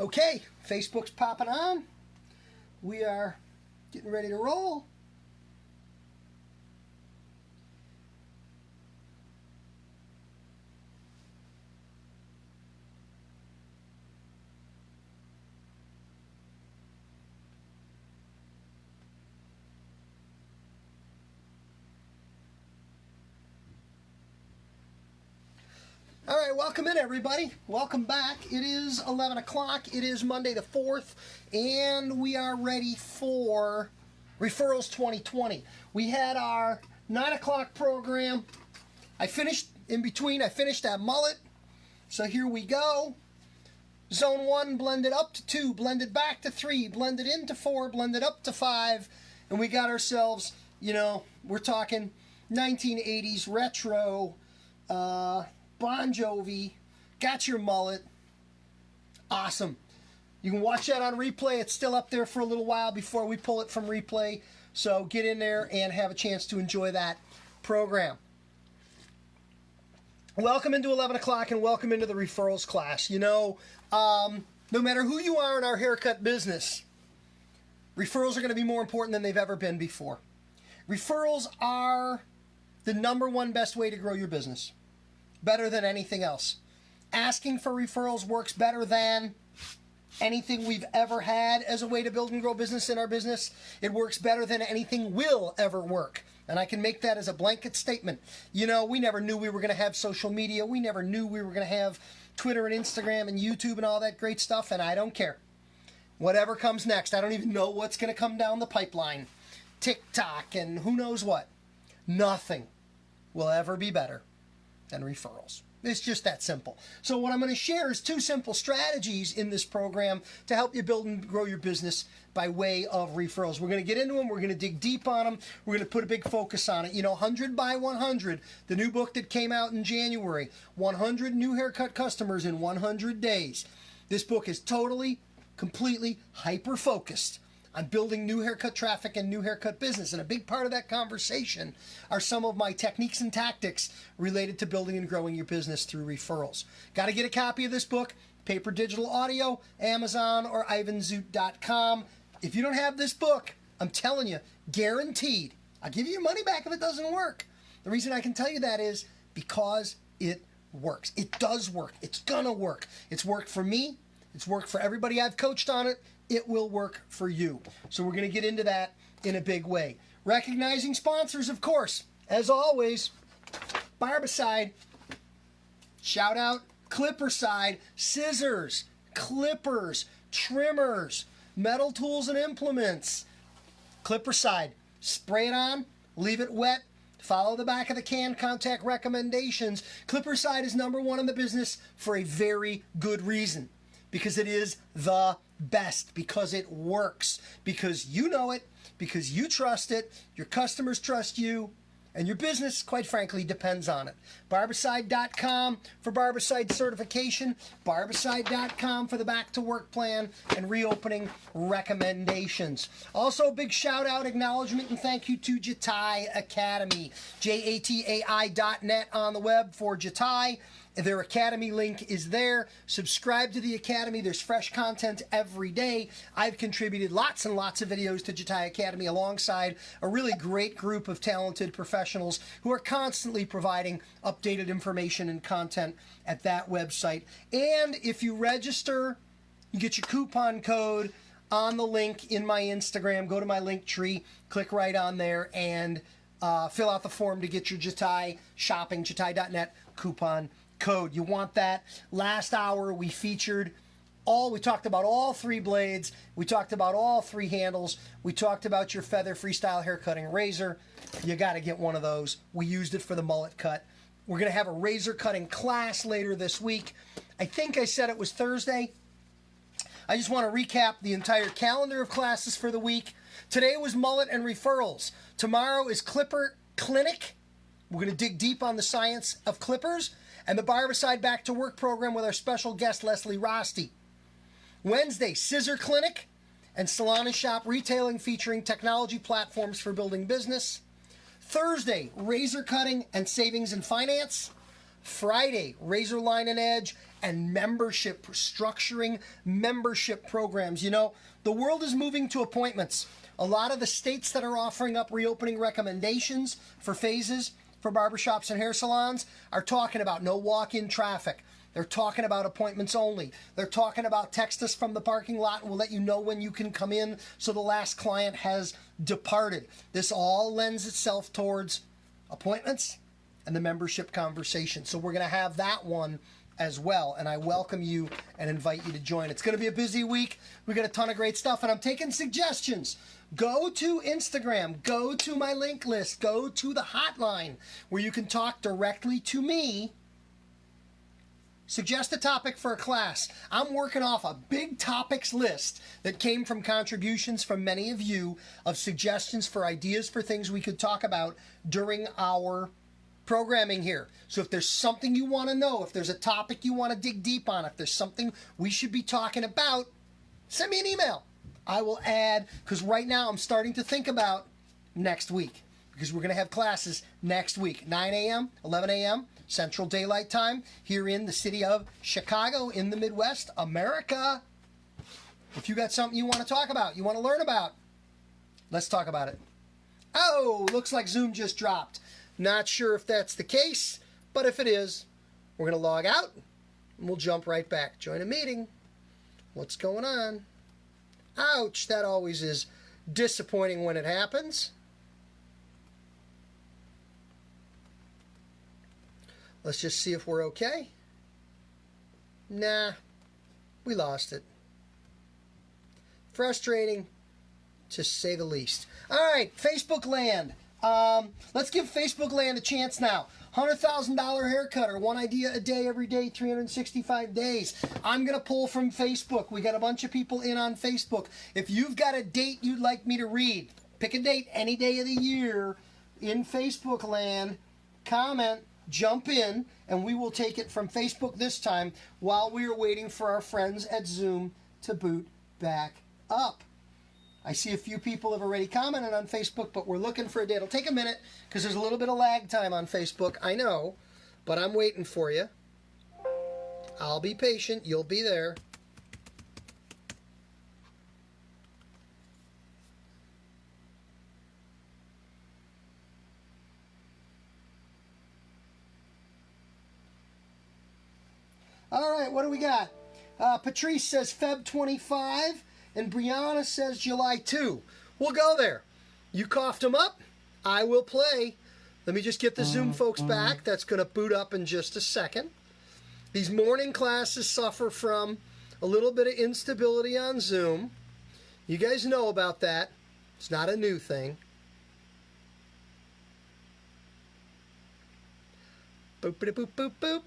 Okay, Facebook's popping on. We are getting ready to roll. All right, welcome in, everybody. Welcome back. It is 11 o'clock. It is Monday the 4th, and we are ready for Referrals 2020. We had our 9 o'clock program. I finished that mullet. So here we go. Zone 1 blended up to 2, blended back to 3, blended into 4, blended up to 5, and we got ourselves, we're talking 1980s retro, Bon Jovi, got your mullet. Awesome. You can watch that on replay. It's still up there for a little while before we pull it from replay. So get in there and have a chance to enjoy that program. Welcome into 11 o'clock and welcome into the referrals class. No matter who you are in our haircut business, referrals are going to be more important than they've ever been before. Referrals are the #1 best way to grow your business. Better than anything else. Asking for referrals works better than anything we've ever had as a way to build and grow business in our business. It works better than anything will ever work. And I can make that as a blanket statement. We never knew we were going to have social media. We never knew we were going to have Twitter and Instagram and YouTube and all that great stuff, and I don't care. Whatever comes next, I don't even know what's going to come down the pipeline. TikTok and who knows what. Nothing will ever be better than referrals. It's just that simple. So what I'm going to share is 2 simple strategies in this program to help you build and grow your business by way of referrals. We're going to get into them. We're going to dig deep on them. We're going to put a big focus on it. 100 by 100, the new book that came out in January, 100 new haircut customers in 100 days. This book is totally, completely hyper-focused on building new haircut traffic and new haircut business. And a big part of that conversation are some of my techniques and tactics related to building and growing your business through referrals. Got to get a copy of this book, paper, digital, audio, Amazon or ivanzoot.com. If you don't have this book, I'm telling you, guaranteed, I'll give you your money back if it doesn't work. The reason I can tell you that is because it works. It does work. It's gonna work. It's worked for me. It's worked for everybody I've coached on it. It will work for you. So we're going to get into that in a big way. Recognizing sponsors, of course. As always, Barbicide, shout out Clipperside, scissors, clippers, trimmers, metal tools and implements. Clipperside, spray it on, leave it wet, follow the back of the can, contact recommendations. Clipperside is #1 in the business for a very good reason. Because it is the best, because it works, because you know it, because you trust it, your customers trust you, and your business, quite frankly, depends on it. Barbicide.com for Barbicide certification, Barbicide.com for the back to work plan and reopening recommendations. Also, big shout out, acknowledgement, and thank you to Jatai Academy, JATAI.net on the web for Jatai. Their Academy link is there. Subscribe to the Academy. There's fresh content every day. I've contributed lots and lots of videos to Jatai Academy alongside a really great group of talented professionals who are constantly providing updated information and content at that website. And if you register, you get your coupon code on the link in my Instagram. Go to my link tree, click right on there, and fill out the form to get your Jatai shopping, Jatai.net coupon code. You want that. Last hour we talked about all 3 blades. We talked about all 3 handles. We talked about your Feather Freestyle haircutting razor. You got to get one of those. We used it for the mullet cut. We're going to have a razor cutting class later this week. I think I said it was Thursday. I just want to recap the entire calendar of classes for the week. Today was mullet and referrals. Tomorrow is Clipper Clinic. We're going to dig deep on the science of clippers and the Barbicide Back to Work program with our special guest, Leslie Rosti. Wednesday, Scissor Clinic and Salon and Shop Retailing featuring technology platforms for building business. Thursday, razor cutting and savings and finance. Friday, razor line and edge and membership, structuring membership programs. You know, the world is moving to appointments. A lot of the states that are offering up reopening recommendations for phases for barbershops and hair salons are talking about no walk-in traffic. They're talking about appointments only. They're talking about text us from the parking lot and we'll let you know when you can come in so the last client has departed. This all lends itself towards appointments and the membership conversation. So we're going to have that one as well, and I welcome you and invite you to join. It's going to be a busy week. We got a ton of great stuff, and I'm taking suggestions. Go to Instagram, go to my link list, go to the hotline where you can talk directly to me. Suggest a topic for a class. I'm working off a big topics list that came from contributions from many of you of suggestions for ideas for things we could talk about during our programming here. So if there's something you want to know, if there's a topic you want to dig deep on, if there's something we should be talking about, send me an email. I will add, because right now I'm starting to think about next week, because we're going to have classes next week, 9 a.m., 11 a.m., Central Daylight Time, here in the city of Chicago, in the Midwest, America. If you got something you want to talk about, you want to learn about, let's talk about it. Oh, looks like Zoom just dropped. Not sure if that's the case, but if it is, we're going to log out and we'll jump right back. Join a meeting. What's going on? Ouch, that always is disappointing when it happens. Let's just see if we're okay. Nah, we lost it. Frustrating, to say the least. All right, Facebook land. Let's give Facebook land a chance now. $100,000 haircut or one idea a day every day, 365 days. I'm going to pull from Facebook. We got a bunch of people in on Facebook. If you've got a date you'd like me to read, pick a date any day of the year in Facebook land, comment, jump in, and we will take it from Facebook this time while we are waiting for our friends at Zoom to boot back up. I see a few people have already commented on Facebook, but we're looking for a date. It'll take a minute because there's a little bit of lag time on Facebook. I know, but I'm waiting for you. I'll be patient. You'll be there. All right, what do we got? Patrice says Feb 25. And Brianna says July 2. We'll go there. You coughed them up. I will play. Let me just get the Zoom folks back. That's going to boot up in just a second. These morning classes suffer from a little bit of instability on Zoom. You guys know about that. It's not a new thing. Boop, boop, boop, boop, boop.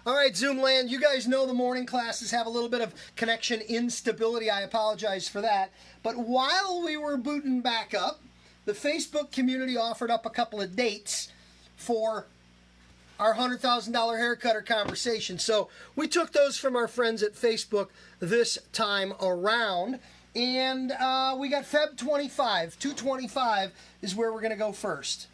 All right, Zoom land, you guys know the morning classes have a little bit of connection instability. I apologize for that. But while we were booting back up, the Facebook community offered up a couple of dates for our $100,000 haircutter conversation. So we took those from our friends at Facebook this time around. And we got Feb 25. 225 is where we're going to go first.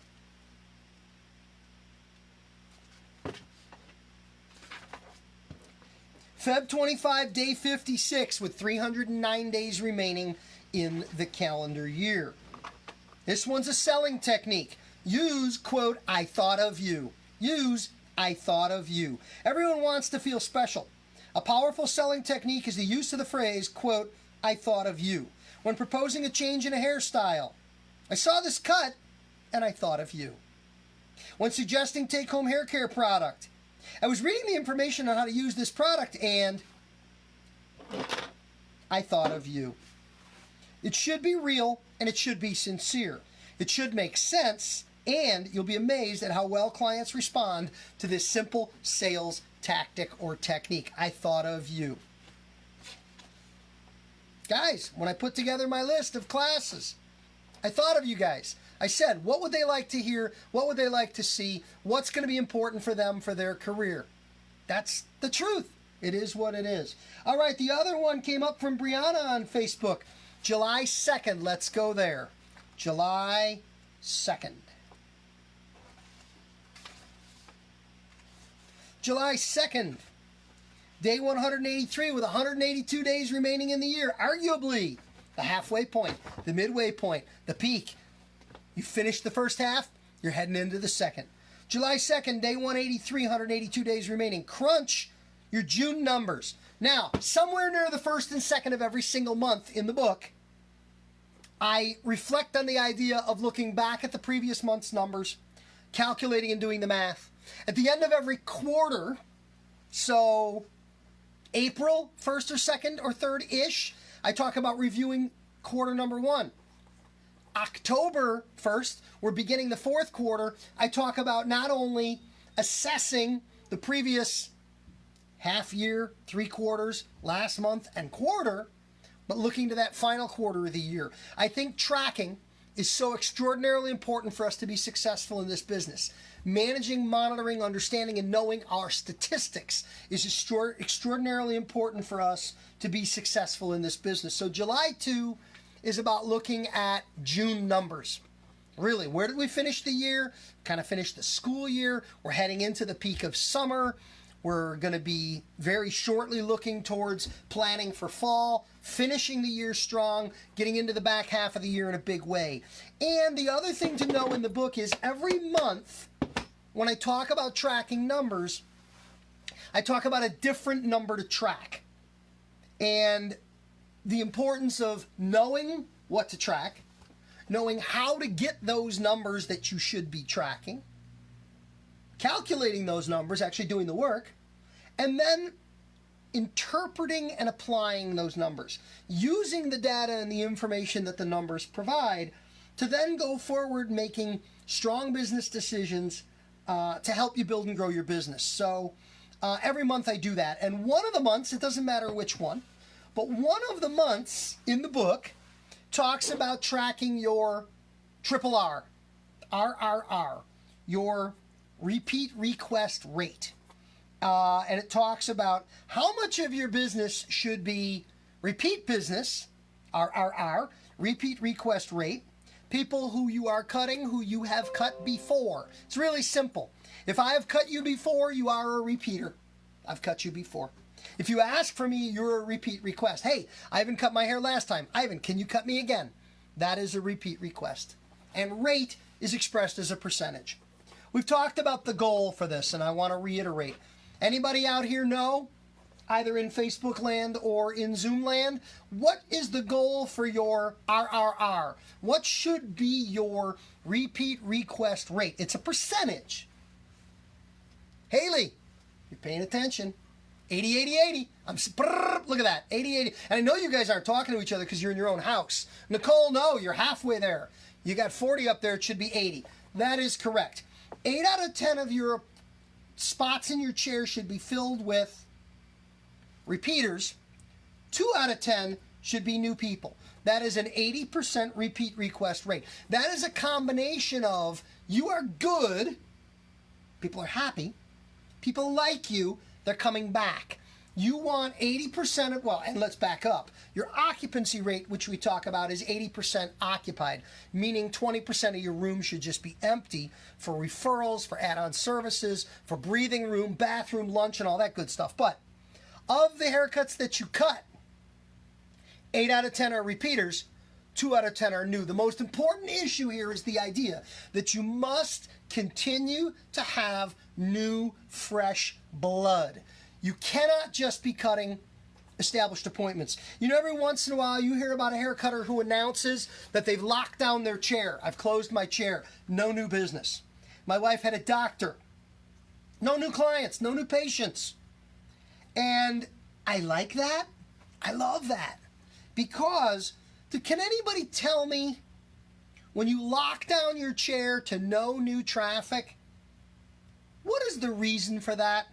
Feb 25, day 56, with 309 days remaining in the calendar year. This one's a selling technique. Use, quote, I thought of you. Use, I thought of you. Everyone wants to feel special. A powerful selling technique is the use of the phrase, quote, I thought of you. When proposing a change in a hairstyle, I saw this cut and I thought of you. When suggesting take-home hair care product, I was reading the information on how to use this product and I thought of you. It should be real and it should be sincere. It should make sense, and you'll be amazed at how well clients respond to this simple sales tactic or technique. I thought of you. Guys, when I put together my list of classes, I thought of you guys. I said, what would they like to hear? What would they like to see? What's going to be important for them for their career? That's the truth. It is what it is. All right, the other one came up from Brianna on Facebook. July 2nd, let's go there. July 2nd. July 2nd, day 183 with 182 days remaining in the year. Arguably, the halfway point, the midway point, the peak. You finished the first half, you're heading into the second. July 2nd, day 183, 182 days remaining. Crunch your June numbers. Now, somewhere near the 1st and 2nd of every single month in the book, I reflect on the idea of looking back at the previous month's numbers, calculating and doing the math. At the end of every quarter, so April 1st or 2nd or 3rd-ish, I talk about reviewing quarter number 1. October 1st, we're beginning the 4th quarter. I talk about not only assessing the previous half year, 3 quarters, last month, and quarter, but looking to that final quarter of the year. I think tracking is so extraordinarily important for us to be successful in this business. Managing, monitoring, understanding, and knowing our statistics is extraordinarily important for us to be successful in this business. So July 2 is about looking at June numbers. Really, where did we finish the year? Kind of finished the school year. We're heading into the peak of summer. We're going to be very shortly looking towards planning for fall, finishing the year strong, getting into the back half of the year in a big way. And the other thing to know in the book is every month, when I talk about tracking numbers, I talk about a different number to track. And the importance of knowing what to track, knowing how to get those numbers that you should be tracking, calculating those numbers, actually doing the work, and then interpreting and applying those numbers, using the data and the information that the numbers provide to then go forward making strong business decisions to help you build and grow your business. So every month I do that. And one of the months, it doesn't matter which one, but one of the months in the book talks about tracking your RRR, your repeat request rate. And it talks about how much of your business should be repeat business, RRR, repeat request rate, people who you are cutting, who you have cut before. It's really simple. If I have cut you before, you are a repeater. I've cut you before. If you ask for me, you're a repeat request. Hey, Ivan cut my hair last time. Ivan, can you cut me again? That is a repeat request. And rate is expressed as a percentage. We've talked about the goal for this, and I want to reiterate. Anybody out here know, either in Facebook land or in Zoom land, what is the goal for your RRR? What should be your repeat request rate? It's a percentage. Haley, you're paying attention. 80, 80, 80. Look at that, 80, 80. And I know you guys aren't talking to each other because you're in your own house. Nicole, no, you're halfway there. You got 40 up there, it should be 80. That is correct. 8 out of 10 of your spots in your chair should be filled with repeaters. 2 out of 10 should be new people. That is an 80% repeat request rate. That is a combination of you are good, people are happy, people like you, they're coming back. You want 80% of, well, and let's back up. Your occupancy rate, which we talk about, is 80% occupied, meaning 20% of your room should just be empty for referrals, for add-on services, for breathing room, bathroom, lunch, and all that good stuff. But of the haircuts that you cut, 8 out of 10 are repeaters, 2 out of 10 are new. The most important issue here is the idea that you must continue to have new, fresh blood. You cannot just be cutting established appointments. You know, every once in a while you hear about a hair cutter who announces that they've locked down their chair. I've closed my chair. No new business. My wife had a doctor. No new clients, no new patients. And I like that. I love that. Because can anybody tell me when you lock down your chair to no new traffic, what is the reason for that?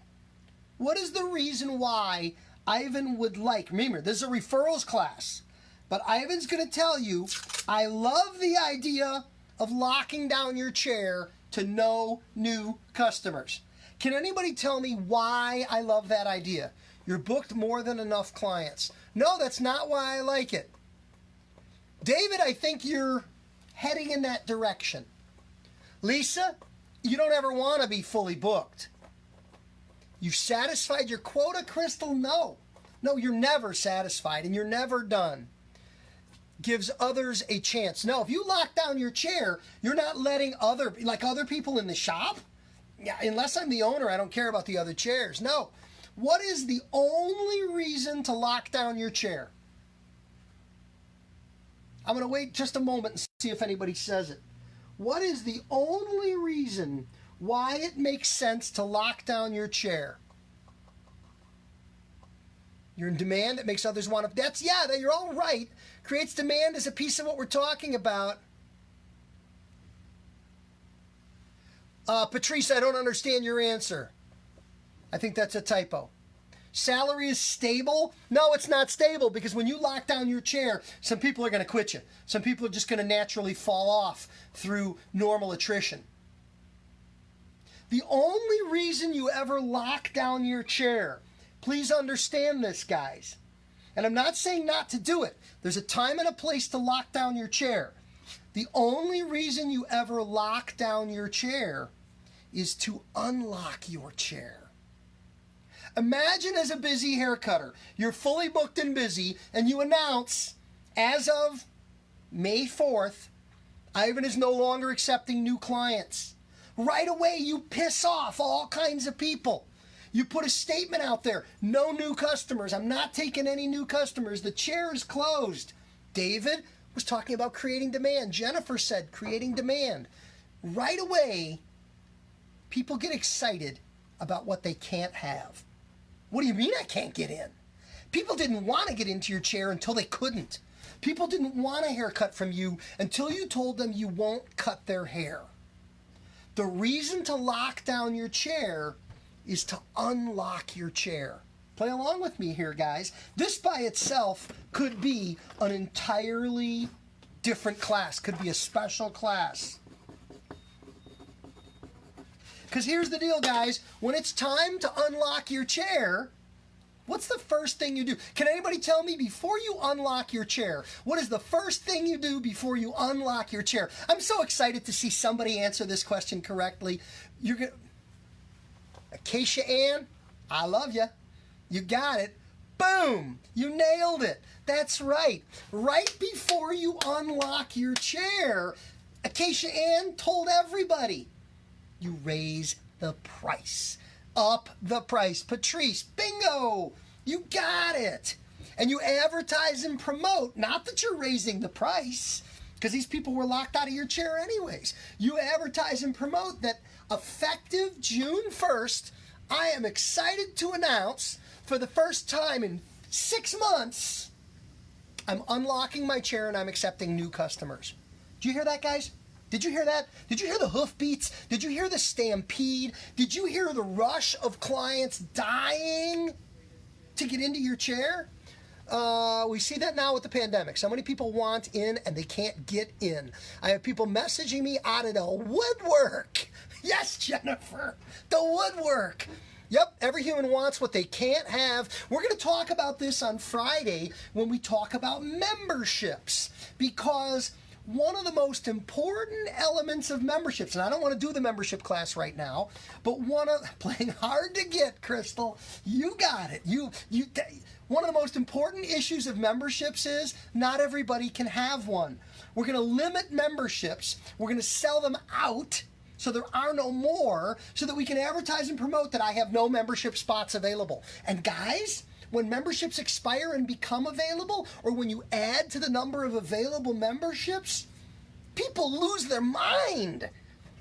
What is the reason why Ivan would like, remember, this is a referrals class, but Ivan's going to tell you, I love the idea of locking down your chair to no new customers. Can anybody tell me why I love that idea? You're booked more than enough clients. No, that's not why I like it. David, I think you're heading in that direction. Lisa, you don't ever want to be fully booked. You've satisfied your quota, Crystal? No. No, you're never satisfied and you're never done. Gives others a chance. No, if you lock down your chair, you're not letting other people in the shop. Yeah, unless I'm the owner, I don't care about the other chairs. No. What is the only reason to lock down your chair? I'm going to wait just a moment and see if anybody says it. What is the only reason why it makes sense to lock down your chair? You're in demand. It makes others want to. You're all right. Creates demand is a piece of what we're talking about. Patrice, I don't understand your answer. I think that's a typo. Salary is stable? No, it's not stable, because when you lock down your chair, some people are going to quit you. Some people are just going to naturally fall off through normal attrition. The only reason you ever lock down your chair, please understand this, guys, and I'm not saying not to do it. There's a time and a place to lock down your chair. The only reason you ever lock down your chair is to unlock your chair. Imagine as a busy hair cutter, you're fully booked and busy, and you announce, as of May 4th, Ivan is no longer accepting new clients. Right away, you piss off all kinds of people. You put a statement out there, no new customers. I'm not taking any new customers. The chair is closed. David was talking about creating demand. Jennifer said creating demand. Right away, people get excited about what they can't have. What do you mean I can't get in? People didn't want to get into your chair until they couldn't. People didn't want a haircut from you until you told them you won't cut their hair. The reason to lock down your chair is to unlock your chair. Play along with me here, guys. This by itself could be an entirely different class, could be a special class. Because here's the deal, guys. When it's time to unlock your chair, what's the first thing you do? Can anybody tell me, before you unlock your chair, what is the first thing you do before you unlock your chair? I'm so excited to see somebody answer this question correctly. You're gonna, Acacia Ann, I love you. You got it. Boom! You nailed it. That's right. Right before you unlock your chair, Acacia Ann told everybody, you raise the price. Up the price. Patrice, bingo! You got it. And you advertise and promote, not that you're raising the price, because these people were locked out of your chair anyways. You advertise and promote that effective June 1st, I am excited to announce, for the first time in 6 months, I'm unlocking my chair and I'm accepting new customers. Do you hear that, guys? Did you hear that? Did you hear the hoofbeats? Did you hear the stampede? Did you hear the rush of clients dying to get into your chair? We see that now with the pandemic. So many people want in and they can't get in. I have people messaging me out of the woodwork. Yes, Jennifer, the woodwork. Yep, every human wants what they can't have. We're going to talk about this on Friday when we talk about memberships, because one of the most important elements of memberships, and I don't want to do the membership class right now, but playing hard to get, Crystal, you got it. One of the most important issues of memberships is not everybody can have one. We're going to limit memberships. We're going to sell them out so there are no more, so that we can advertise and promote that I have no membership spots available. And guys, when memberships expire and become available, or when you add to the number of available memberships, people lose their mind.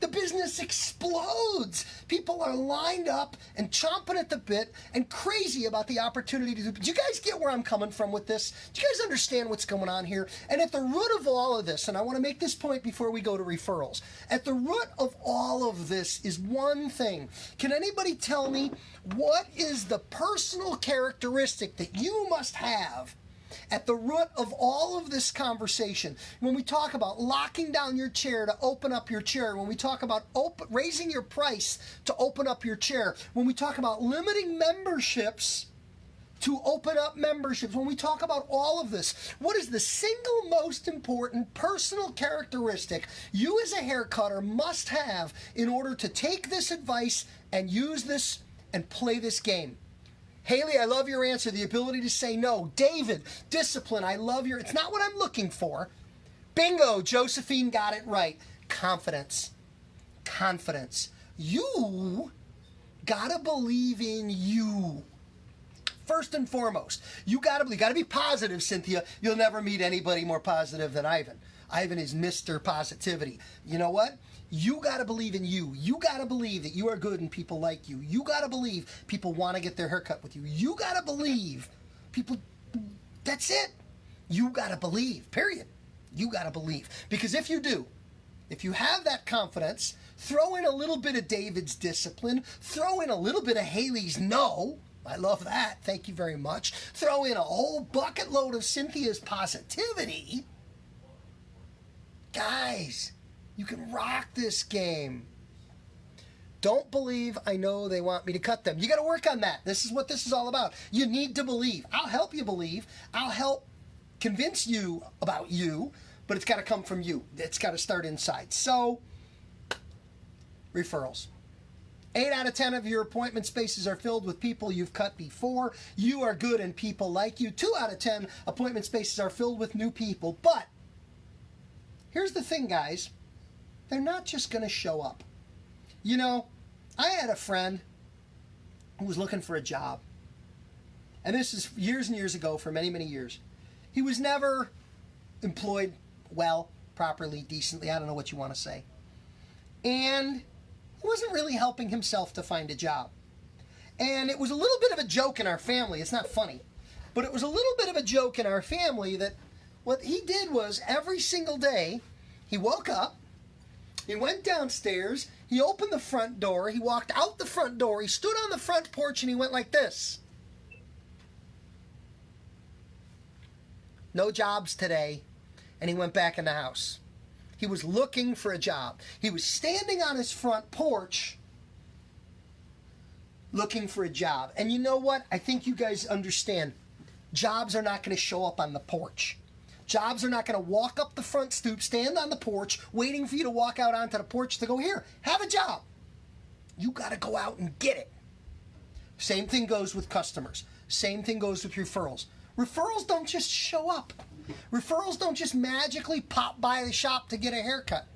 The business explodes. People are lined up and chomping at the bit and crazy about the opportunity to do. Do you guys get where I'm coming from with this? Do you guys understand what's going on here? And at the root of all of this, and I want to make this point before we go to referrals, at the root of all of this is one thing. Can anybody tell me what is the personal characteristic that you must have at the root of all of this conversation? When we talk about locking down your chair to open up your chair, when we talk about raising your price to open up your chair, when we talk about limiting memberships to open up memberships, when we talk about all of this, what is the single most important personal characteristic you as a hair cutter must have in order to take this advice and use this and play this game? Haley, I love your answer, the ability to say no. David, discipline, I love your, it's not what I'm looking for. Bingo, Josephine got it right. Confidence. Confidence. You gotta believe in you. First and foremost, you gotta believe. Gotta be positive, Cynthia. You'll never meet anybody more positive than Ivan. Ivan is Mr. Positivity. You know what? You gotta believe in you. You gotta believe that you are good and people like you. You gotta believe people want to get their hair cut with you. You gotta believe people. That's it. You gotta believe. Period. You gotta believe. Because if you do, if you have that confidence, throw in a little bit of David's discipline, throw in a little bit of Haley's no. I love that. Thank you very much. Throw in a whole bucket load of Cynthia's positivity. Guys, you can rock this game. Don't believe I know they want me to cut them. You got to work on that. This is what this is all about. You need to believe. I'll help you believe. I'll help convince you about you, but it's got to come from you. It's got to start inside. So, referrals. 8 out of 10 of your appointment spaces are filled with people you've cut before. You are good and people like you. 2 out of 10 appointment spaces are filled with new people. But here's the thing, guys. They're not just going to show up. You know, I had a friend who was looking for a job. And this is years and years ago, for many, many years. He was never employed well, properly, decently. I don't know what you want to say. And he wasn't really helping himself to find a job. And it was a little bit of a joke in our family. It's not funny. But it was a little bit of a joke in our family that what he did was every single day, he woke up, he went downstairs, he opened the front door, he walked out the front door, he stood on the front porch, and he went like this. No jobs today. And he went back in the house. He was looking for a job. He was standing on his front porch looking for a job. And you know what? I think you guys understand. Jobs are not going to show up on the porch. Jobs are not going to walk up the front stoop, stand on the porch, waiting for you to walk out onto the porch to go, here, have a job. You got to go out and get it. Same thing goes with customers. Same thing goes with referrals. Referrals don't just show up. Referrals don't just magically pop by the shop to get a haircut.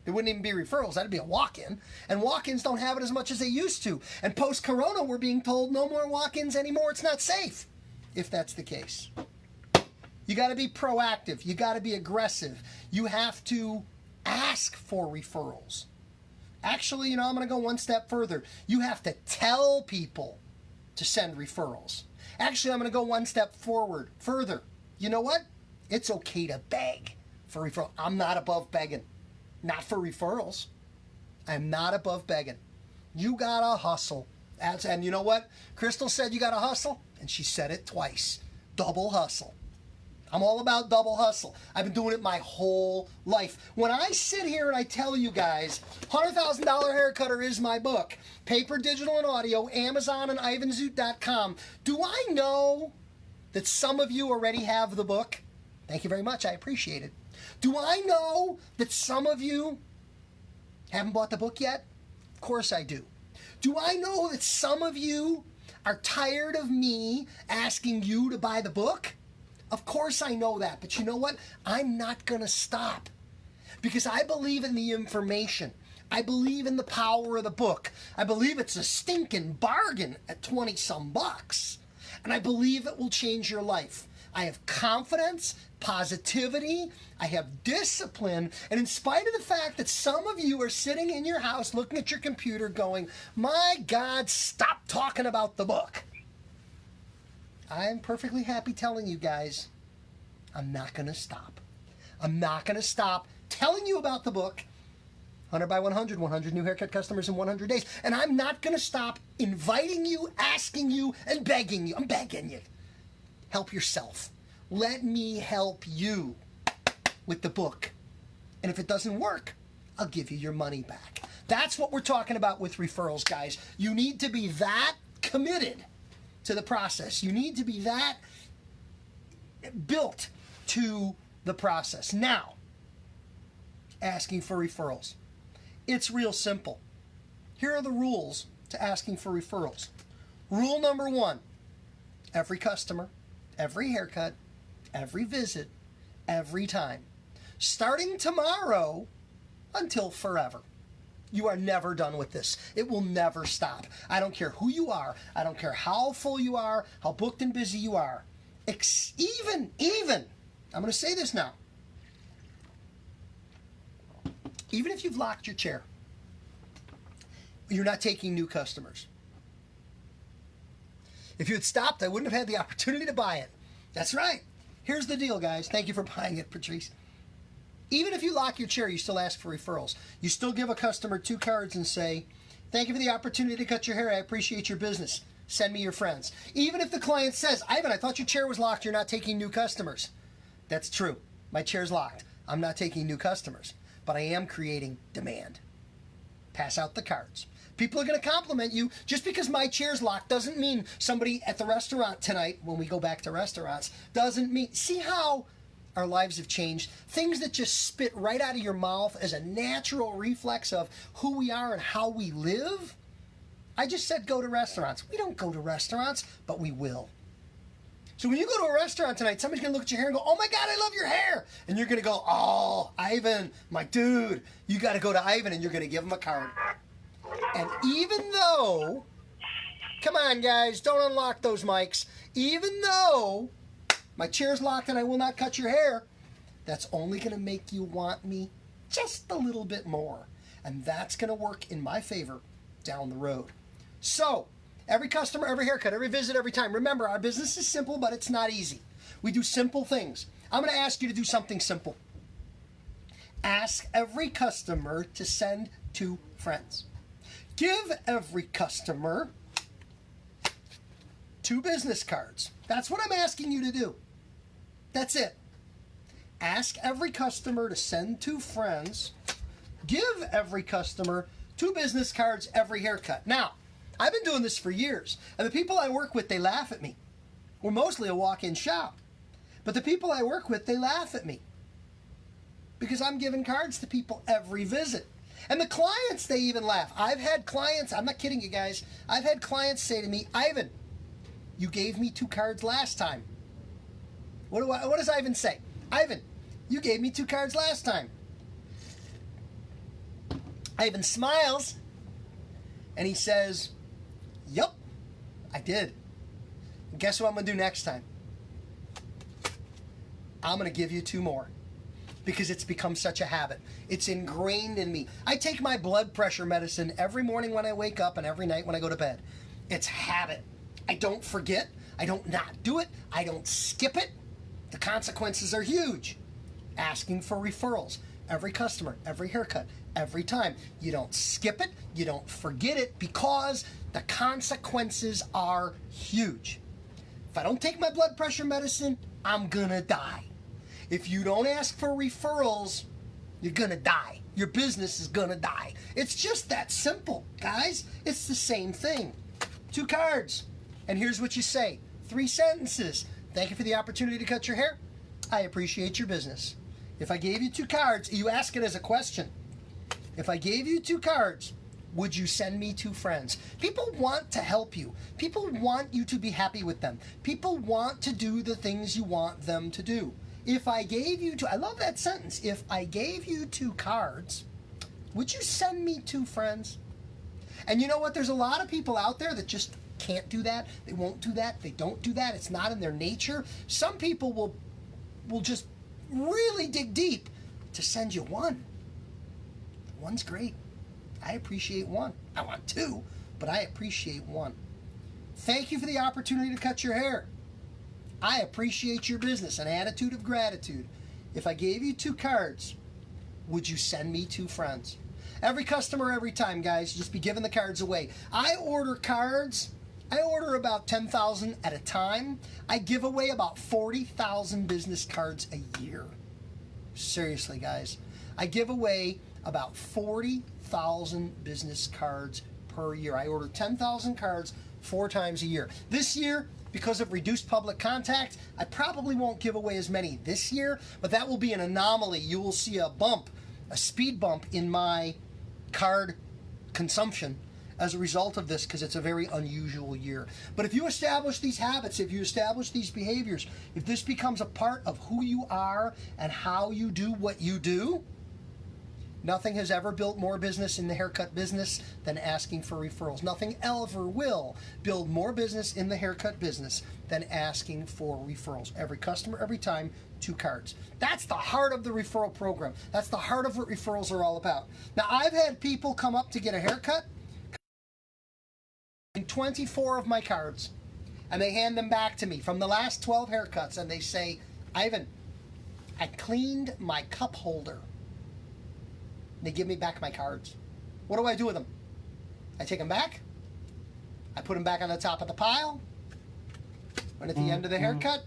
It wouldn't even be referrals. That'd be a walk-in. And walk-ins don't have it as much as they used to. And post-corona, we're being told no more walk-ins anymore. It's not safe, if that's the case. You got to be proactive. You got to be aggressive. You have to ask for referrals. Actually, you know, I'm going to go one step further. You have to tell people to send referrals. Actually, I'm going to go one step further. You know what? It's okay to beg for referrals. I'm not above begging. Not for referrals. I'm not above begging. You gotta hustle. And you know what? Crystal said you gotta hustle, and she said it twice. Double hustle. I'm all about double hustle. I've been doing it my whole life. When I sit here and I tell you guys, $100,000 Haircutter is my book. Paper, digital, and audio, Amazon and ivanzoot.com. Do I know that some of you already have the book? Thank you very much. I appreciate it. Do I know that some of you haven't bought the book yet? Of course I do. Do I know that some of you are tired of me asking you to buy the book? Of course I know that. But you know what? I'm not going to stop. Because I believe in the information. I believe in the power of the book. I believe it's a stinking bargain at 20-some bucks. And I believe it will change your life. I have confidence, positivity, I have discipline, and in spite of the fact that some of you are sitting in your house looking at your computer going, my God, stop talking about the book. I'm perfectly happy telling you guys, I'm not going to stop. I'm not going to stop telling you about the book, 100 by 100, 100 new haircut customers in 100 days. And I'm not going to stop inviting you, asking you, and begging you. I'm begging you. Help yourself. Let me help you with the book. And if it doesn't work, I'll give you your money back. That's what we're talking about with referrals, guys. You need to be that committed to the process. You need to be that built to the process. Now, asking for referrals. It's real simple. Here are the rules to asking for referrals. Rule number 1, every customer, every haircut, every visit, every time. Starting tomorrow until forever. You are never done with this. It will never stop. I don't care who you are. I don't care how full you are, how booked and busy you are. Even, I'm going to say this now. Even if you've locked your chair, you're not taking new customers. If you had stopped, I wouldn't have had the opportunity to buy it. That's right. Here's the deal, guys. Thank you for buying it, Patrice. Even if you lock your chair, you still ask for referrals. You still give a customer 2 cards and say, thank you for the opportunity to cut your hair. I appreciate your business. Send me your friends. Even if the client says, Ivan, I thought your chair was locked. You're not taking new customers. That's true. My chair's locked. I'm not taking new customers, but I am creating demand. Pass out the cards. People are going to compliment you. Just because my chair's locked doesn't mean somebody at the restaurant tonight, when we go back to restaurants, doesn't mean... See how our lives have changed? Things that just spit right out of your mouth as a natural reflex of who we are and how we live. I just said go to restaurants. We don't go to restaurants, but we will. So when you go to a restaurant tonight, somebody's going to look at your hair and go, oh my God, I love your hair. And you're going to go, oh, Ivan, my dude, you got to go to Ivan, and you're going to give him a card. And even though, come on guys, don't unlock those mics. Even though my chair's locked and I will not cut your hair, that's only going to make you want me just a little bit more. And that's going to work in my favor down the road. So, every customer, every haircut, every visit, every time. Remember, our business is simple, but it's not easy. We do simple things. I'm going to ask you to do something simple. Ask every customer to send 2 friends. Give every customer 2 business cards. That's what I'm asking you to do. That's it. Ask every customer to send 2 friends. Give every customer 2 business cards every haircut. Now, I've been doing this for years, and the people I work with, they laugh at me. We're mostly a walk-in shop. But the people I work with, they laugh at me because I'm giving cards to people every visit. And the clients, they even laugh. I've had clients, I'm not kidding you guys, I've had clients say to me, Ivan, you gave me 2 cards last time. What does Ivan say? Ivan, you gave me 2 cards last time. Ivan smiles, and he says, yup, I did. And guess what I'm going to do next time? I'm going to give you 2 more. Because it's become such a habit. It's ingrained in me. I take my blood pressure medicine every morning when I wake up and every night when I go to bed. It's habit. I don't forget. I don't not do it. I don't skip it. The consequences are huge. Asking for referrals. Every customer, every haircut, every time. You don't skip it. You don't forget it because the consequences are huge. If I don't take my blood pressure medicine, I'm gonna die. If you don't ask for referrals, you're gonna die. Your business is gonna die. It's just that simple, guys. It's the same thing. 2 cards. And here's what you say. 3 sentences. Thank you for the opportunity to cut your hair. I appreciate your business. If I gave you 2 cards, you ask it as a question. If I gave you 2 cards, would you send me 2 friends? People want to help you. People want you to be happy with them. People want to do the things you want them to do. If I gave you 2, I love that sentence. If I gave you 2 cards, would you send me 2 friends? And you know what? There's a lot of people out there that just can't do that. They won't do that. They don't do that. It's not in their nature. Some people will just really dig deep to send you 1. 1's great. I appreciate 1. I want 2, but I appreciate 1. Thank you for the opportunity to cut your hair. I appreciate your business, an attitude of gratitude. If I gave you 2 cards, would you send me 2 friends? Every customer, every time, guys, just be giving the cards away. I order cards. I order about 10,000 at a time. I give away about 40,000 business cards a year. Seriously, guys. I give away about 40,000 business cards per year. I order 10,000 cards, 4 times a year. This year, because of reduced public contact, I probably won't give away as many this year, but that will be an anomaly. You will see a bump, a speed bump in my card consumption as a result of this, because it's a very unusual year. But if you establish these habits, if you establish these behaviors, if this becomes a part of who you are and how you do what you do, nothing has ever built more business in the haircut business than asking for referrals. Nothing ever will build more business in the haircut business than asking for referrals. Every customer, every time, 2 cards. That's the heart of the referral program. That's the heart of what referrals are all about. Now, I've had people come up to get a haircut in 24 of my cards, and they hand them back to me from the last 12 haircuts, and they say, Ivan, I cleaned my cup holder. They give me back my cards. What do I do with them? I take them back. I put them back on the top of the pile. And at the end of the haircut,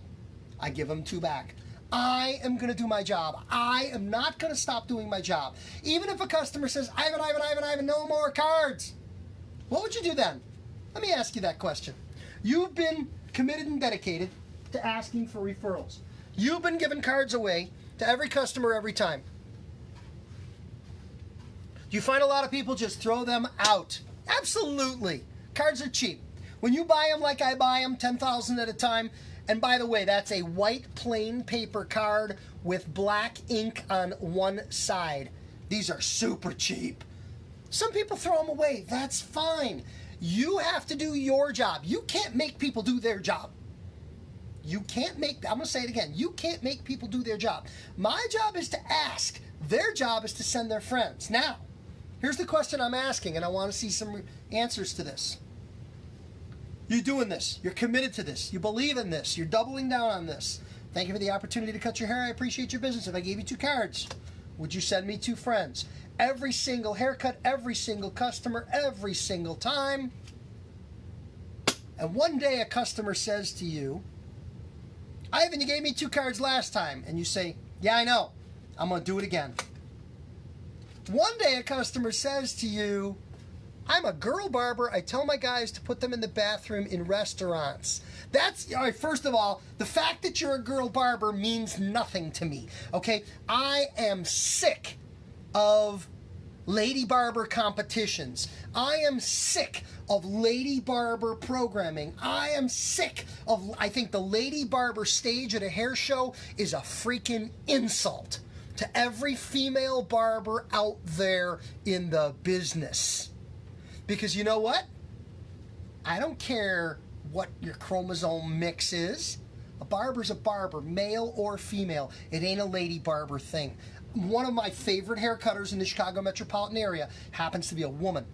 I give them 2 back. I am going to do my job. I am not going to stop doing my job. Even if a customer says, Ivan, no more cards. What would you do then? Let me ask you that question. You've been committed and dedicated to asking for referrals. You've been giving cards away to every customer every time. Do you find a lot of people just throw them out? Absolutely. Cards are cheap. When you buy them like I buy them, 10,000 at a time, and by the way, that's a white plain paper card with black ink on one side. These are super cheap. Some people throw them away. That's fine. You have to do your job. You can't make people do their job. You can't make, I'm going to say it again, you can't make people do their job. My job is to ask. Their job is to send their friends. Now, here's the question I'm asking, and I want to see some answers to this. You're doing this. You're committed to this. You believe in this. You're doubling down on this. Thank you for the opportunity to cut your hair. I appreciate your business. If I gave you 2 cards, would you send me 2 friends? Every single haircut, every single customer, every single time. And one day a customer says to you, Ivan, you gave me 2 cards last time. And you say, yeah, I know. I'm going to do it again. One day a customer says to you, I'm a girl barber. I tell my guys to put them in the bathroom in restaurants. That's, all right, first of all, the fact that you're a girl barber means nothing to me, okay? I am sick of lady barber competitions. I am sick of lady barber programming. I am sick of, I think the lady barber stage at a hair show is a freaking insult to every female barber out there in the business. Because you know what? I don't care what your chromosome mix is. A barber's a barber, male or female. It ain't a lady barber thing. One of my favorite haircutters in the Chicago metropolitan area happens to be a woman.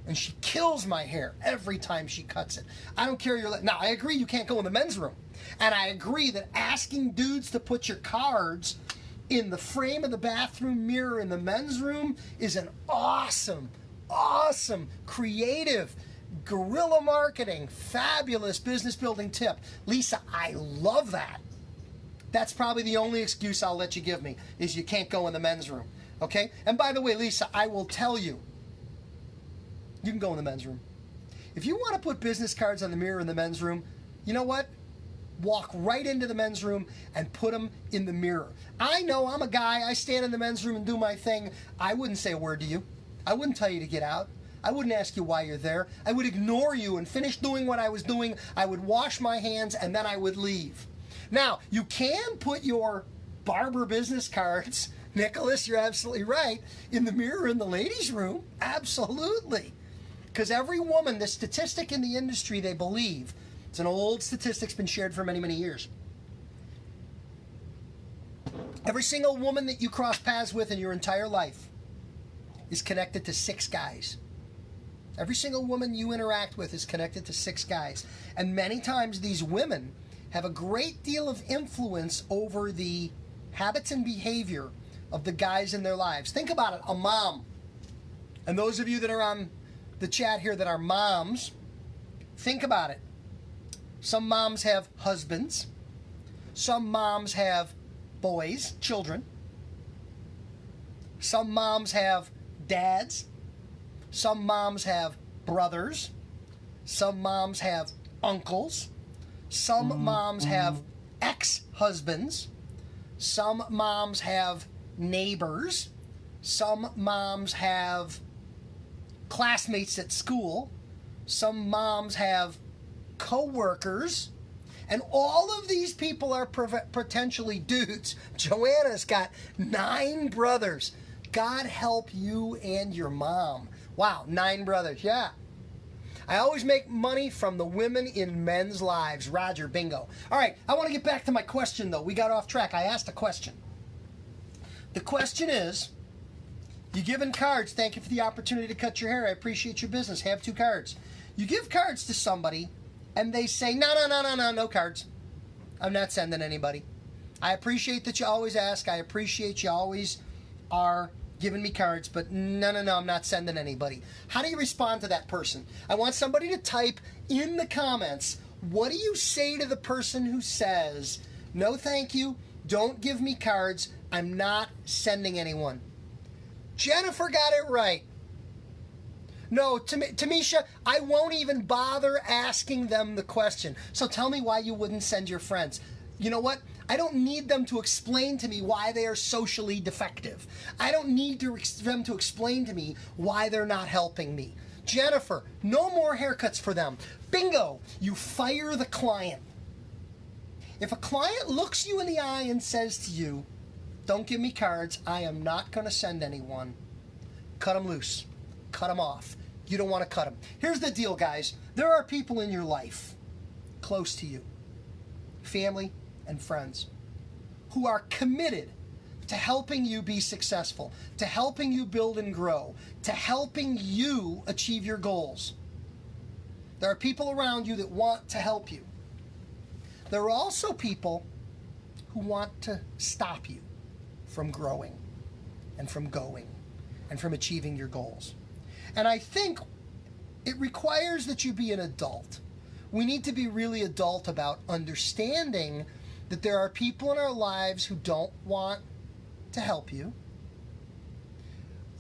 And she kills my hair every time she cuts it. I don't care your... Now, I agree you can't go in the men's room. And I agree that asking dudes to put your cards in the frame of the bathroom mirror in the men's room is an awesome, creative, guerrilla marketing, fabulous business building tip. Lisa, I love that. That's probably the only excuse I'll let you give me, is you can't go in the men's room. Okay? And by the way, Lisa, I will tell you, you can go in the men's room. If you want to put business cards on the mirror in the men's room, you know what? Walk right into the men's room and put them in the mirror. I know I'm a guy. I stand in the men's room and do my thing. I wouldn't say a word to you. I wouldn't tell you to get out. I wouldn't ask you why you're there. I would ignore you and finish doing what I was doing. I would wash my hands and then I would leave. Now, you can put your barber business cards, Nicholas, you're absolutely right, in the mirror in the ladies' room. Absolutely. Because every woman, the statistic in the industry, they believe, it's an old statistic, it's been shared for many, many years. Every single woman that you cross paths with in your entire life is connected to 6 guys. Every single woman you interact with is connected to 6 guys. And many times these women have a great deal of influence over the habits and behavior of the guys in their lives. Think about it, a mom. And those of you that are on the chat here that are moms, think about it. Some moms have husbands. Some moms have boys, children. Some moms have dads. Some moms have brothers. Some moms have uncles. Some moms have ex-husbands. Some moms have neighbors. Some moms have classmates at school. Some moms have co-workers. And all of these people are potentially dudes. Joanna's got 9 brothers. God help you and your mom. Wow, 9 brothers, yeah. I always make money from the women in men's lives. Roger, bingo. All right, I want to get back to my question, though. We got off track. I asked a question. The question is, you given cards. Thank you for the opportunity to cut your hair. I appreciate your business. Have 2 cards. You give cards to somebody, and they say, no cards. I'm not sending anybody. I appreciate that you always ask. I appreciate you always are giving me cards, but no, I'm not sending anybody. How do you respond to that person? I want somebody to type in the comments, what do you say to the person who says, no thank you, don't give me cards, I'm not sending anyone? Jennifer got it right. No, Tamisha, I won't even bother asking them the question. So tell me why you wouldn't send your friends. You know what? I don't need them to explain to me why they are socially defective. I don't need them to explain to me why they're not helping me. Jennifer, no more haircuts for them. Bingo! You fire the client. If a client looks you in the eye and says to you, don't give me cards, I am not going to send anyone, cut them loose. Cut them off. You don't want to cut them. Here's the deal, guys. There are people in your life, close to you, family and friends, who are committed to helping you be successful, to helping you build and grow, to helping you achieve your goals. There are people around you that want to help you. There are also people who want to stop you from growing and from going and from achieving your goals. And I think it requires that you be an adult. We need to be really adult about understanding that there are people in our lives who don't want to help you.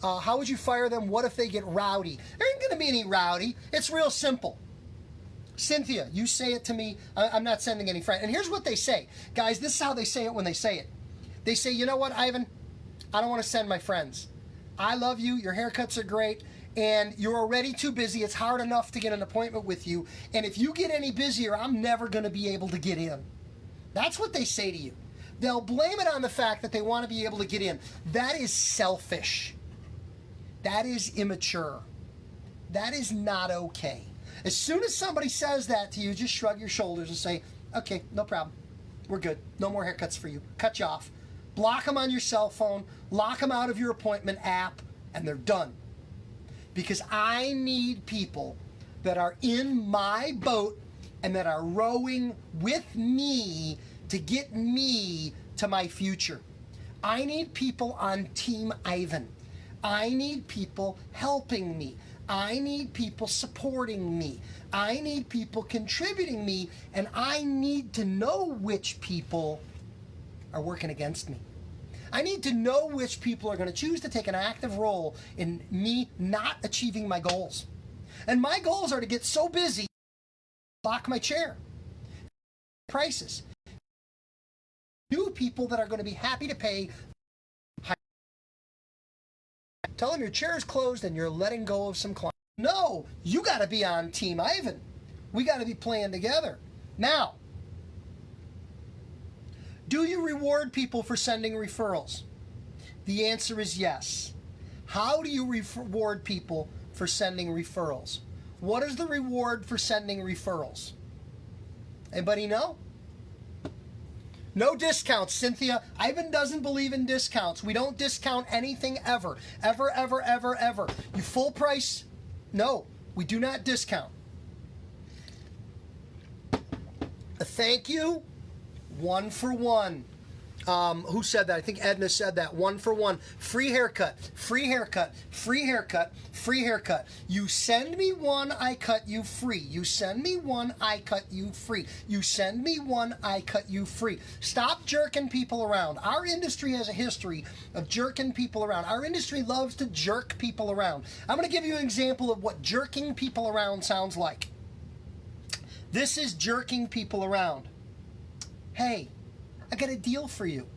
How would you fire them? What if they get rowdy? There ain't going to be any rowdy. It's real simple. Cynthia, you say it to me. I'm not sending any friends. And here's what they say. Guys, this is how they say it when they say it. They say, you know what, Ivan? I don't want to send my friends. I love you. Your haircuts are great. And you're already too busy. It's hard enough to get an appointment with you. And if you get any busier, I'm never going to be able to get in. That's what they say to you. They'll blame it on the fact that they want to be able to get in. That is selfish. That is immature. That is not okay. As soon as somebody says that to you, just shrug your shoulders and say, okay, no problem. We're good. No more haircuts for you. Cut you off. Block them on your cell phone. Lock them out of your appointment app, and they're done. Because I need people that are in my boat and that are rowing with me to get me to my future. I need people on Team Ivan. I need people helping me. I need people supporting me. I need people contributing me, and I need to know which people are working against me. I need to know which people are going to choose to take an active role in me not achieving my goals. And my goals are to get so busy, lock my chair. Prices. New people that are going to be happy to pay. Tell them your chair is closed and you're letting go of some clients. No, you got to be on Team Ivan. We got to be playing together. Now, do you reward people for sending referrals? The answer is yes. How do you reward people for sending referrals? What is the reward for sending referrals? Anybody know? No discounts, Cynthia. Ivan doesn't believe in discounts. We don't discount anything ever. Ever, ever, ever, ever. You full price? No, we do not discount. A thank you, 1 for 1. Who said that? I think Edna said that. 1 for 1. Free haircut, free haircut, free haircut, free haircut. You send me one, I cut you free. You send me one, I cut you free. You send me one, I cut you free. Stop jerking people around. Our industry has a history of jerking people around. Our industry loves to jerk people around. I'm going to give you an example of what jerking people around sounds like. This is jerking people around. Hey, I got a deal for you.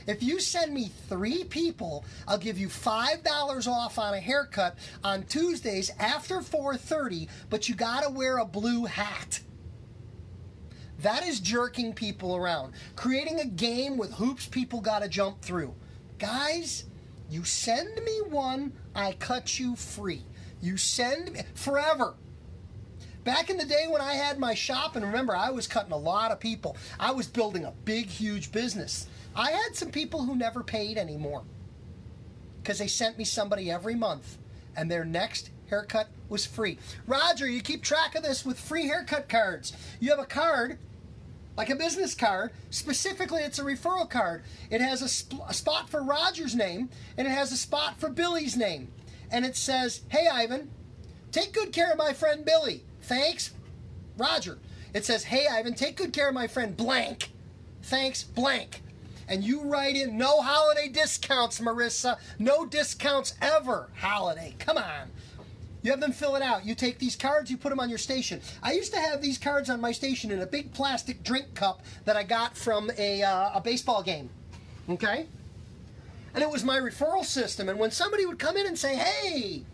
If you send me 3 people, I'll give you $5 off on a haircut on Tuesdays after 4:30, but you gotta wear a blue hat. That is jerking people around. Creating a game with hoops people gotta jump through. Guys, you send me one, I cut you free. You send me forever. Back in the day when I had my shop, and remember, I was cutting a lot of people. I was building a big, huge business. I had some people who never paid anymore because they sent me somebody every month, and their next haircut was free. Roger, you keep track of this with free haircut cards. You have a card, like a business card. Specifically, it's a referral card. It has a spot for Roger's name, and it has a spot for Billy's name. And it says, hey, Ivan, take good care of my friend Billy. Thanks, Roger. It says, hey, Ivan, take good care of my friend blank. Thanks, blank. And you write in, no holiday discounts, Marissa. No discounts ever. Holiday. Come on. You have them fill it out. You take these cards, you put them on your station. I used to have these cards on my station in a big plastic drink cup that I got from a baseball game. Okay? And it was my referral system. And when somebody would come in and say, hey,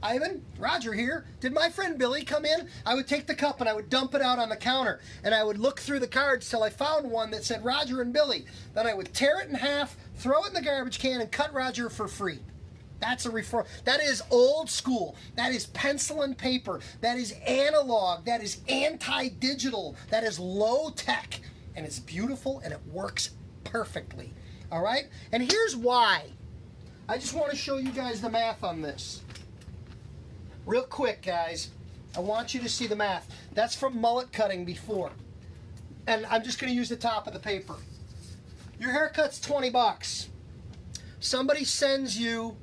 Ivan, Roger here. Did my friend Billy come in? I would take the cup and I would dump it out on the counter. And I would look through the cards till I found one that said Roger and Billy. Then I would tear it in half, throw it in the garbage can, and cut Roger for free. That's a referral. That is old school. That is pencil and paper. That is analog. That is anti-digital. That is low tech. And it's beautiful and it works perfectly. All right? And here's why. I just want to show you guys the math on this. Real quick, guys, I want you to see the math. That's from mullet cutting before. And I'm just going to use the top of the paper. Your haircut's 20 bucks. Somebody sends you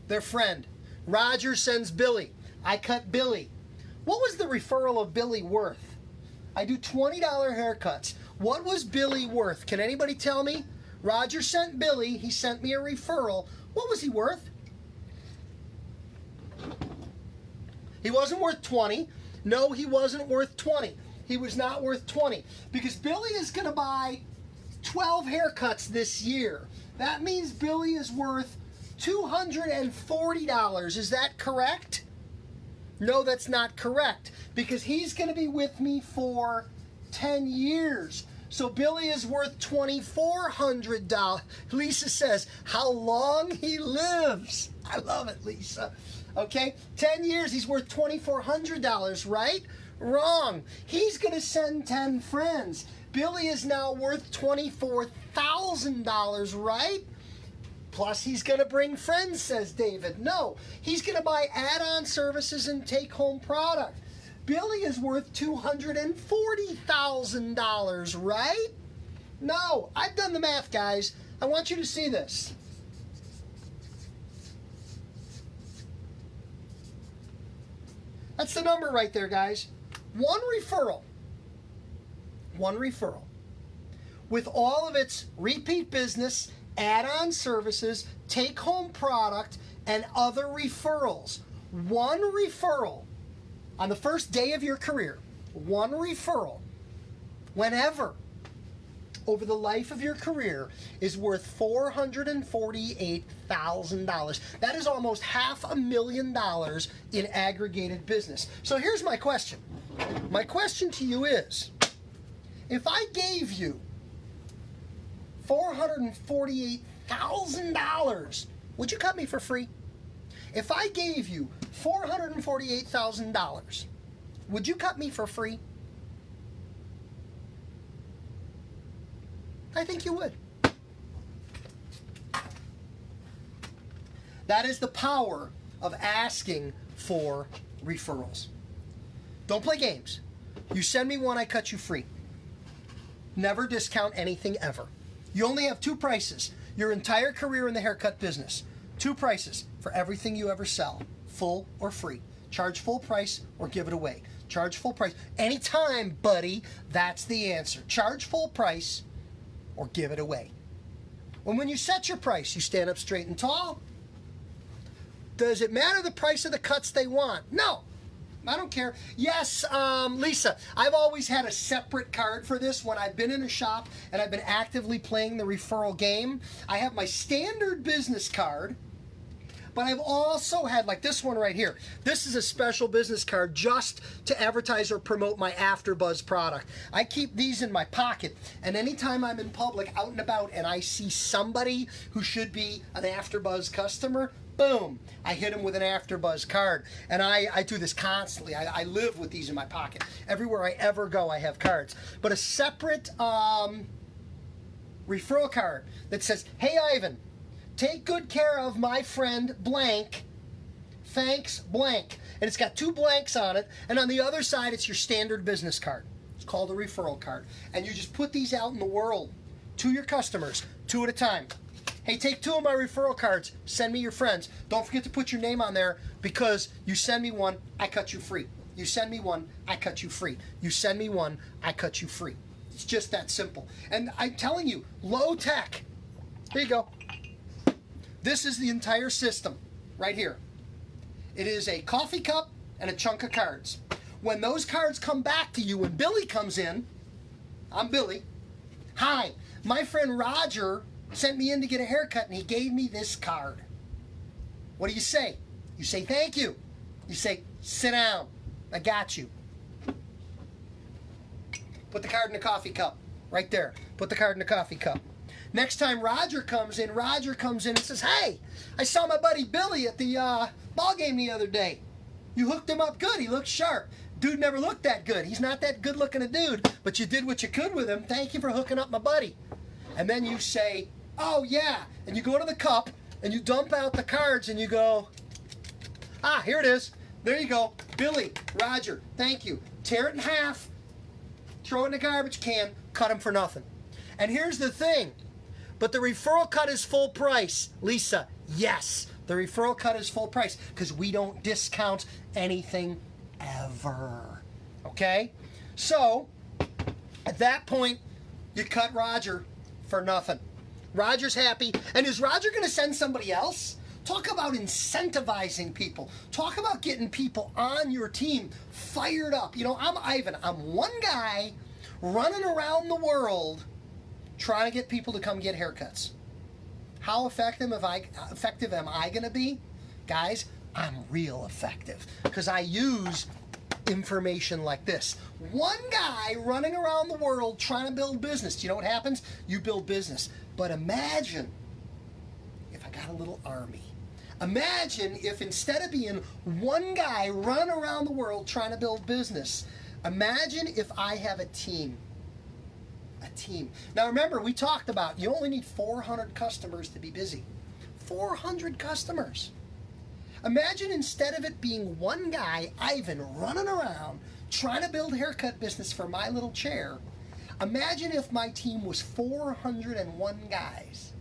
their friend. Roger sends Billy. I cut Billy. What was the referral of Billy worth? I do $20 haircuts. What was Billy worth? Can anybody tell me? Roger sent Billy. He sent me a referral. What was he worth? He wasn't worth 20. No, he wasn't worth 20. He was not worth 20 because Billy is going to buy 12 haircuts this year. That means Billy is worth $240. Is that correct? No, that's not correct because he's going to be with me for 10 years. So Billy is worth $2,400. Lisa says, how long he lives. I love it, Lisa. Okay, 10 years, he's worth $2,400, right? Wrong. He's going to send 10 friends. Billy is now worth $24,000, right? Plus, he's going to bring friends, says David. No, he's going to buy add-on services and take-home product. Billy is worth $240,000, right? No, I've done the math, guys. I want you to see this. That's the number right there, guys. One referral, with all of its repeat business, add-on services, take-home product, and other referrals. One referral on the first day of your career, one referral, whenever, over the life of your career, is worth $448,000. That is almost $500,000 in aggregated business. So here's my question. My question to you is, if I gave you $448,000, would you cut me for free? If I gave you $448,000, would you cut me for free? I think you would. That is the power of asking for referrals. Don't play games. You send me one, I cut you free. Never discount anything ever. You only have 2 prices your entire career in the haircut business. 2 prices for everything you ever sell, full or free. Charge full price or give it away. Charge full price. Anytime, buddy, that's the answer. Charge full price or give it away. When you set your price, you stand up straight and tall. Does it matter the price of the cuts they want? No. I don't care. Yes, Lisa, I've always had a separate card for this when I've been in a shop and I've been actively playing the referral game. I have my standard business card, but I've also had, like this one right here. This is a special business card just to advertise or promote my AfterBuzz product. I keep these in my pocket, and anytime I'm in public, out and about, and I see somebody who should be an AfterBuzz customer, boom, I hit them with an AfterBuzz card. And I do this constantly. I live with these in my pocket. Everywhere I ever go, I have cards. But a separate referral card that says, hey, Ivan, take good care of my friend blank, thanks blank. And it's got 2 blanks on it, and on the other side it's your standard business card. It's called a referral card. And you just put these out in the world to your customers, 2 at a time. Hey, take 2 of my referral cards, send me your friends. Don't forget to put your name on there, because you send me one, I cut you free. You send me one, I cut you free. You send me one, I cut you free. It's just that simple. And I'm telling you, low tech. Here you go. This is the entire system right here. It is a coffee cup and a chunk of cards. When those cards come back to you, when Billy comes in, I'm Billy. Hi, my friend Roger sent me in to get a haircut and he gave me this card. What do you say? You say thank you. You say sit down. I got you. Put the card in the coffee cup right there. Put the card in the coffee cup. Next time Roger comes in and says, hey, I saw my buddy Billy at the ball game the other day. You hooked him up good. He looked sharp. Dude never looked that good. He's not that good looking a dude, but you did what you could with him. Thank you for hooking up my buddy. And then you say, oh yeah, and you go to the cup and you dump out the cards and you go, ah, here it is. There you go. Billy, Roger, thank you. Tear it in half, throw it in the garbage can, cut him for nothing. And here's the thing. But the referral cut is full price. Lisa, yes, the referral cut is full price because we don't discount anything ever. Okay? So, at that point, you cut Roger for nothing. Roger's happy. And is Roger going to send somebody else? Talk about incentivizing people. Talk about getting people on your team fired up. You know, I'm Ivan. I'm one guy running around the world trying to get people to come get haircuts. How effective am I going to be? Guys, I'm real effective because I use information like this. One guy running around the world trying to build business. Do you know what happens? You build business. But imagine if I got a little army. Imagine if instead of being one guy running around the world trying to build business, imagine if I have a team. A team. Now remember, we talked about you only need 400 customers to be busy. 400 customers. Imagine instead of it being one guy, Ivan, running around trying to build haircut business for my little chair. Imagine if my team was 401 guys.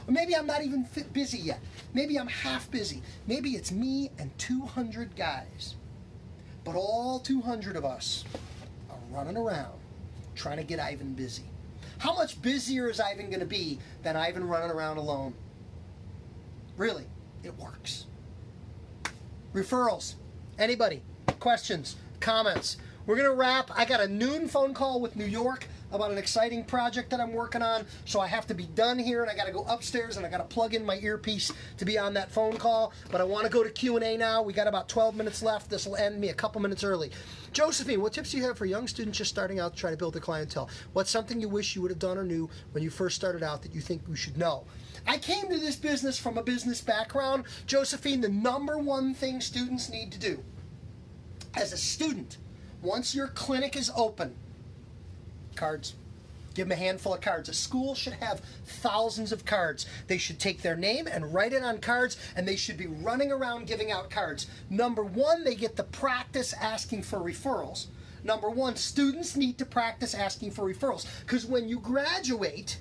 Or maybe I'm not even busy yet. Maybe I'm half busy. Maybe it's me and 200 guys. But all 200 of us are running around trying to get Ivan busy. How much busier is Ivan going to be than Ivan running around alone? Really, it works. Referrals. Anybody? Questions? Comments? We're going to wrap. I got a noon phone call with New York about an exciting project that I'm working on, so I have to be done here, and I got to go upstairs, and I got to plug in my earpiece to be on that phone call. But I want to go to Q&A now. We got about 12 minutes left. This will end me a couple minutes early. Josephine, what tips do you have for young students just starting out to try to build their clientele? What's something you wish you would have done or knew when you first started out that you think you should know? I came to this business from a business background. Josephine, the number one thing students need to do as a student, once your clinic is open, cards. Give them a handful of cards. A school should have thousands of cards. They should take their name and write it on cards, and they should be running around giving out cards. Number one, they get to practice asking for referrals. Number one, students need to practice asking for referrals, because when you graduate,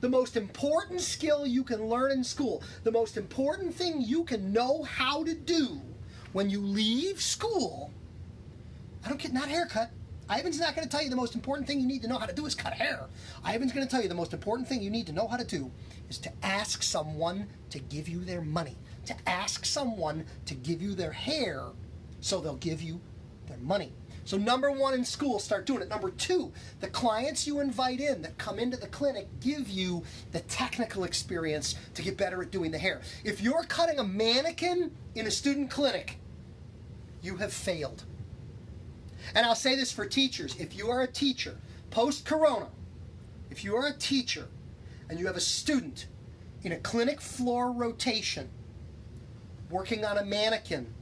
the most important skill you can learn in school, the most important thing you can know how to do when you leave school, not haircut. Ivan's not going to tell you the most important thing you need to know how to do is cut hair. Ivan's going to tell you the most important thing you need to know how to do is to ask someone to give you their money, to ask someone to give you their hair So they'll give you their money. So number one in school, start doing it. Number two, the clients you invite in that come into the clinic give you the technical experience to get better at doing the hair. If you're cutting a mannequin in a student clinic, you have failed. And I'll say this for teachers. If you are a teacher, post-corona, if you are a teacher and you have a student in a clinic floor rotation working on a mannequin,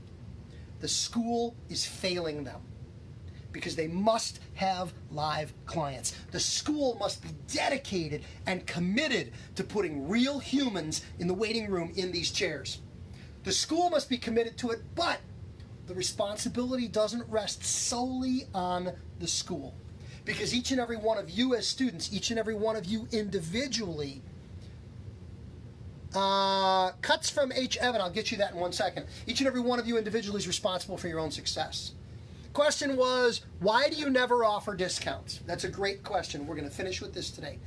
the school is failing them because they must have live clients. The school must be dedicated and committed to putting real humans in the waiting room in these chairs. The school must be committed to it, but the responsibility doesn't rest solely on the school, because each and every one of you as students, each and every one of you individually, cuts from H. Evan, I'll get you that in 1 second. Each and every one of you individually is responsible for your own success. Question was, why do you never offer discounts? That's a great question. We're going to finish with this today.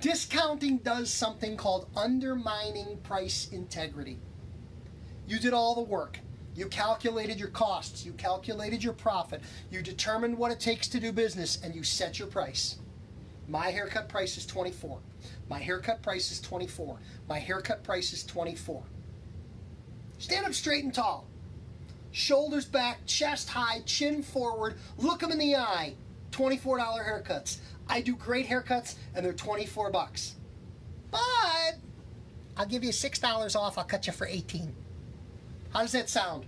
Discounting does something called undermining price integrity. You did all the work. You calculated your costs. You calculated your profit. You determined what it takes to do business, and you set your price. My haircut price is $24. My haircut price is $24. My haircut price is $24. Stand up straight and tall. Shoulders back, chest high, chin forward. Look them in the eye. $24 haircuts. I do great haircuts, and they're $24. But I'll give you $6 off. I'll cut you for $18. How does that sound?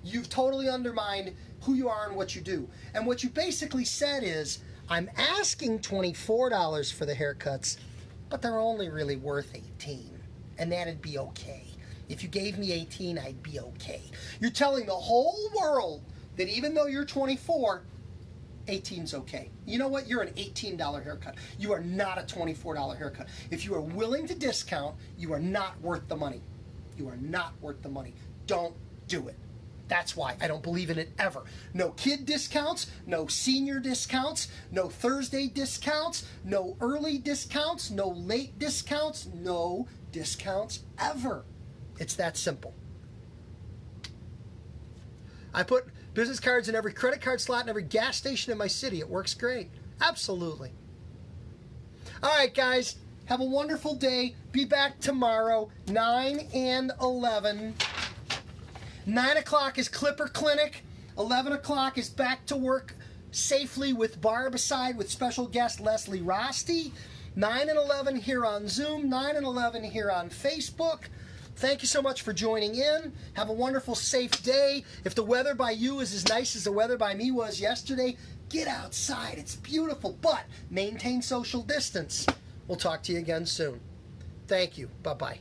You've totally undermined who you are and what you do. And what you basically said is, I'm asking $24 for the haircuts, but they're only really worth $18. And that'd be okay. If you gave me $18, I'd be okay. You're telling the whole world that even though you're 24, $18's okay. You know what? You're an $18 haircut. You are not a $24 haircut. If you are willing to discount, you are not worth the money. You are not worth the money. Don't do it. That's why I don't believe in it ever. No kid discounts, no senior discounts, no Thursday discounts, no early discounts, no late discounts, no discounts ever. It's that simple. I put business cards in every credit card slot in every gas station in my city. It works great. Absolutely. All right, guys. Have a wonderful day. Be back tomorrow, 9 and 11. 9 o'clock is Clipper Clinic. 11 o'clock is Back to Work Safely with Barbicide with special guest Leslie Rosti. 9 and 11 here on Zoom. 9 and 11 here on Facebook. Thank you so much for joining in. Have a wonderful, safe day. If the weather by you is as nice as the weather by me was yesterday, get outside. It's beautiful, but maintain social distance. We'll talk to you again soon. Thank you. Bye-bye.